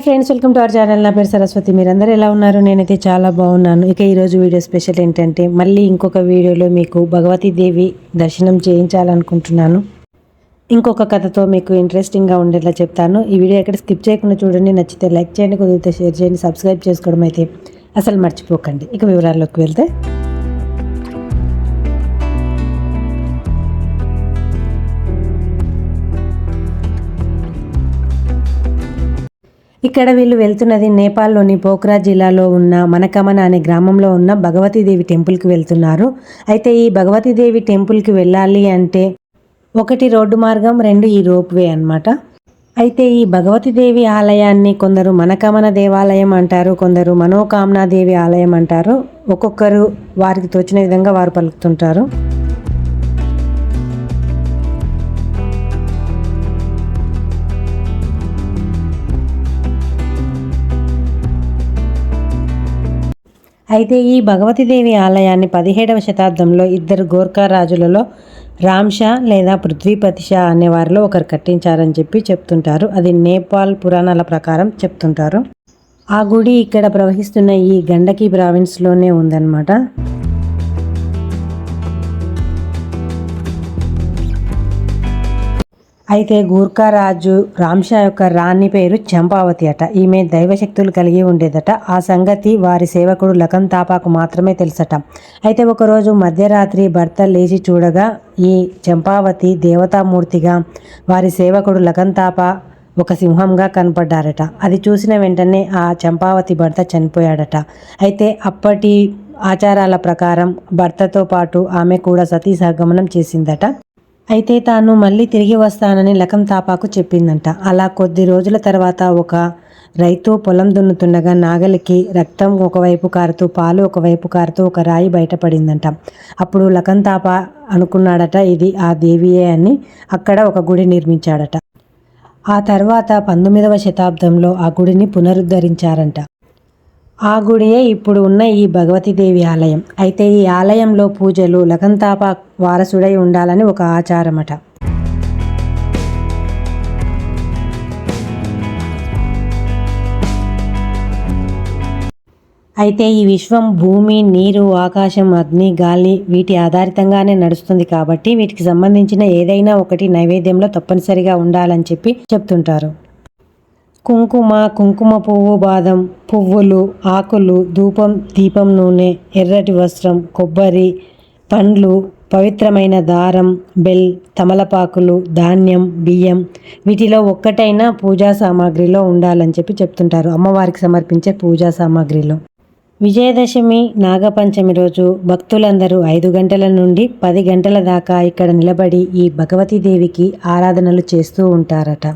Hi friends, welcome to our channel. నా పేరు సరస్వతి. మీరందరూ ఎలా ఉన్నారు? నేనైతే చాలా బాగున్నాను. ఇక ఈరోజు వీడియో స్పెషల్ ఏంటంటే, మళ్ళీ ఇంకొక వీడియోలో మీకు భగవతీదేవి దర్శనం చేయించాలనుకుంటున్నాను. ఇంకొక కథతో మీకు ఇంట్రెస్టింగ్గా ఉండేలా చెప్తాను. ఈ వీడియో ఎక్కడ స్కిప్ చేయకుండా చూడండి. నచ్చితే లైక్ చేయండి, కుదిరితే షేర్ చేయండి, సబ్స్క్రైబ్ చేసుకోవడం అయితే అసలు మర్చిపోకండి. ఇక వివరాల్లోకి వెళ్తే, ఇక్కడ వీళ్ళు వెళ్తున్నది నేపాల్లోని పోఖ్రా జిల్లాలో ఉన్న మనకమన అనే గ్రామంలో ఉన్న భగవతీదేవి టెంపుల్కి వెళ్తున్నారు. అయితే ఈ భగవతీదేవి టెంపుల్కి వెళ్ళాలి అంటే 1 రోడ్డు మార్గం, 2 ఈ రోప్ వే అనమాట. అయితే ఈ భగవతీదేవి ఆలయాన్ని కొందరు మనకమన దేవాలయం అంటారు, కొందరు మనోకామనాదేవి ఆలయం అంటారు. ఒక్కొక్కరు వారికి తోచిన విధంగా వారు పలుకుతుంటారు. అయితే ఈ భగవతీదేవి ఆలయాన్ని 17వ శతాబ్దంలో 2 గోర్ఖా రాజులలో రామ్షా లేదా పృథ్వీపతి షా అనేవారిలో ఒకరు కట్టించారని చెప్తుంటారు. అది నేపాల్ పురాణాల ప్రకారం చెప్తుంటారు. ఆ గుడి ఇక్కడ ప్రవహిస్తున్న ఈ గండకి ప్రావిన్స్లోనే ఉందన్నమాట. అయితే గూర్ఖా రాజు రామ్షా యొక్క రాణి పేరు చంపావతి అట. ఈమె దైవశక్తులు కలిగి ఉండేదట. ఆ సంగతి వారి సేవకుడు లఖన్ తాపాకు మాత్రమే తెలుసట. అయితే ఒకరోజు మధ్యరాత్రి భర్త లేచి చూడగా ఈ చంపావతి దేవతామూర్తిగా, వారి సేవకుడు లఖన్ తాపా ఒక సింహంగా కనపడ్డారట. అది చూసిన వెంటనే ఆ చంపావతి భర్త చనిపోయాడట. అయితే అప్పటి ఆచారాల ప్రకారం భర్తతో పాటు ఆమె కూడా సతీ సహగమనం చేసిందట. అయితే తాను మళ్ళీ తిరిగి వస్తానని లఖన్ తాపాకు చెప్పిందంట. అలా కొద్ది రోజుల తర్వాత ఒక రైతు పొలం దున్నుతుండగా నాగలికి రక్తం ఒకవైపు కారుతూ, పాలు ఒకవైపు కారుతూ ఒక రాయి బయటపడిందంట. అప్పుడు లఖన్ తాపా అనుకున్నాడట, ఇది ఆ దేవియే అని. అక్కడ ఒక గుడి నిర్మించాడట. ఆ తర్వాత 19వ శతాబ్దంలో ఆ గుడిని పునరుద్ధరించారంట. ఆ గుడియే ఇప్పుడు ఉన్న ఈ భగవతీదేవి ఆలయం. అయితే ఈ ఆలయంలో పూజలు లఖన్ తాపా వారసుడై ఉండాలని ఒక ఆచారమట. అయితే ఈ విశ్వం భూమి, నీరు, ఆకాశం, అగ్ని, గాలి వీటి ఆధారితంగానే నడుస్తుంది కాబట్టి వీటికి సంబంధించిన ఏదైనా ఒకటి నైవేద్యంలో తప్పనిసరిగా ఉండాలని చెప్తుంటారు. కుంకుమ పువ్వు, బాదం పువ్వులు, ఆకులు, ధూపం, దీపం నూనె, ఎర్రటి వస్త్రం, కొబ్బరి, పండ్లు, పవిత్రమైన దారం, బెల్, తమలపాకులు, ధాన్యం, బియ్యం వీటిలో ఒక్కటైనా పూజా సామాగ్రిలో ఉండాలని చెప్తుంటారు. అమ్మవారికి సమర్పించే పూజా సామాగ్రిలో. విజయదశమి, నాగపంచమి రోజు భక్తులందరూ 5 గంటల నుండి 10 గంటల దాకా ఇక్కడ నిలబడి ఈ భగవతీదేవికి ఆరాధనలు చేస్తూ ఉంటారట.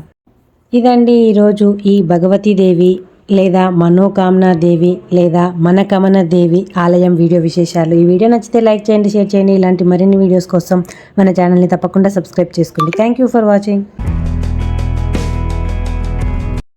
ఇదండి ఈరోజు ఈ భగవతీదేవి లేదా మనోకామనాదేవి లేదా మనకమన దేవి ఆలయం వీడియో విశేషాలు. ఈ వీడియో నచ్చితే లైక్ చేయండి, షేర్ చేయండి. ఇలాంటి మరిన్ని వీడియోస్ కోసం మన ఛానల్ని తప్పకుండా సబ్స్క్రైబ్ చేసుకోండి. Thank you for watching.